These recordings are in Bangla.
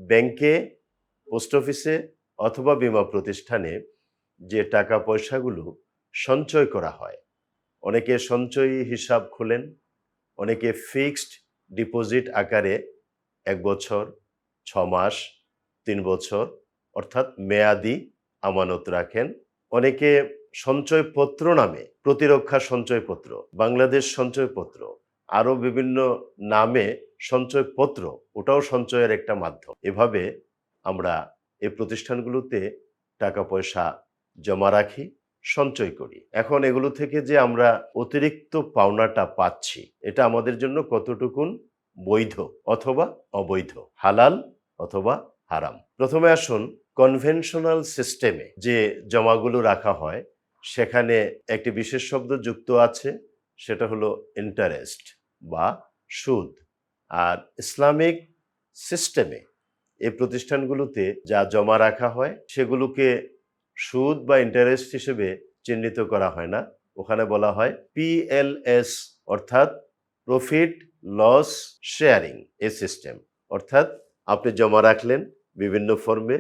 ব্যাংকে, পোস্ট অফিসে অথবা বীমা প্রতিষ্ঠানে যে টাকা পয়সাগুলো সঞ্চয় করা হয়, অনেকে সঞ্চয়ী হিসাব খোলেন, অনেকে ফিক্সড ডিপোজিট আকারে ১ বছর, ৬ মাস, ৩ বছর অর্থাৎ মেয়াদি আমানত রাখেন। অনেকে সঞ্চয়পত্র নামে প্রতিরক্ষা সঞ্চয়পত্র, বাংলাদেশ সঞ্চয়পত্র, আরও বিভিন্ন নামে সঞ্চয়পত্র, ওটাও সঞ্চয়ের একটা মাধ্যম। এভাবে আমরা এই প্রতিষ্ঠানগুলোতে টাকা পয়সা জমা রাখি, সঞ্চয় করি। এখন এগুলো থেকে যে আমরা অতিরিক্ত পাওনাটা পাচ্ছি, এটা আমাদের জন্য কতটুকুন বৈধ অথবা অবৈধ, হালাল অথবা হারাম। প্রথমে আসুন, কনভেনশনাল সিস্টেমে যে জমাগুলো রাখা হয় সেখানে একটি বিশেষ শব্দ যুক্ত আছে, সেটা হলো ইন্টারেস্ট বা সুদ। আর ইসলামিক সিস্টেমে এই প্রতিষ্ঠানগুলোতে যা জমা রাখা হয় সেগুলোকে সুদ বা ইন্টারেস্ট হিসেবে চিহ্নিত করা হয় না। ওখানে বলা হয় PLS, অর্থাৎ প্রফিট লস শেয়ারিং এ সিস্টেম। অর্থাৎ আপনি জমা রাখলেন বিভিন্ন ফর্মে,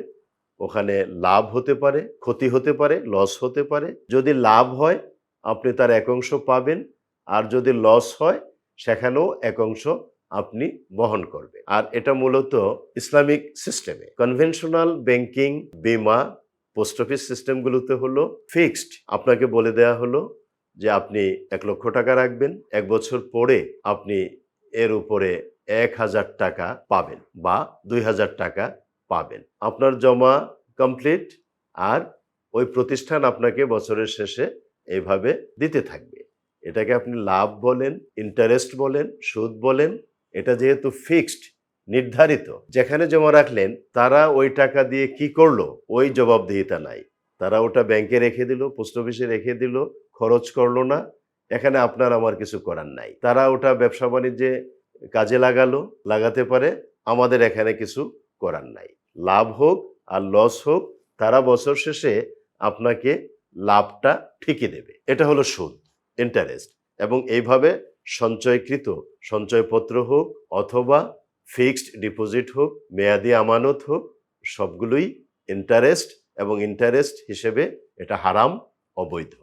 ওখানে লাভ হতে পারে, ক্ষতি হতে পারে, লস হতে পারে। যদি লাভ হয় আপনি তার এক অংশ পাবেন, আর যদি লস হয় সেখানেও এক অংশ আপনি বহন করবেন। আর এটা মূলত ইসলামিক সিস্টেমে। কনভেনশনাল ব্যাংকিং, বীমা, পোস্ট অফিস সিস্টেমগুলোতে হলো ফিক্সড। আপনাকে বলে দেয়া হলো যে আপনি ১ লক্ষ টাকা রাখবেন, ১ বছর পরে আপনি এর উপরে ১,০০০ টাকা পাবেন বা ২,০০০ টাকা পাবেন। আপনার জমা কমপ্লিট, আর ওই প্রতিষ্ঠান আপনাকে বছরের শেষে এইভাবে দিতে থাকবে। এটাকে আপনি লাভ বলেন, ইন্টারেস্ট বলেন, সুদ বলেন, এটা যেহেতু ফিক্সড, নির্ধারিত, যেখানে জমা রাখলেন তারা ওই টাকা দিয়ে কি করলো ওই জবাবদিহিতা নাই। তারা ওটা ব্যাংকে রেখে দিল, পোস্ট অফিসে রেখে দিল, খরচ করলো না, এখানে আপনার আমার কিছু করার নাই। তারা ওটা ব্যবসা বাণিজ্যে কাজে লাগাতে পারে, আমাদের এখানে কিছু করার নাই। লাভ হোক আর লস হোক, তারা বছর শেষে আপনাকে লাভটা ঠিকই দেবে। এটা হলো সুদ, ইন্টারেস্ট। এবং এইভাবে সঞ্চয়কৃত সঞ্চয়পত্র হোক অথবা ফিক্সড ডিপোজিট হোক, মেয়াদি আমানত হোক, সবগুলোই ইন্টারেস্ট, এবং ইন্টারেস্ট হিসেবে এটা হারাম, অবৈধ।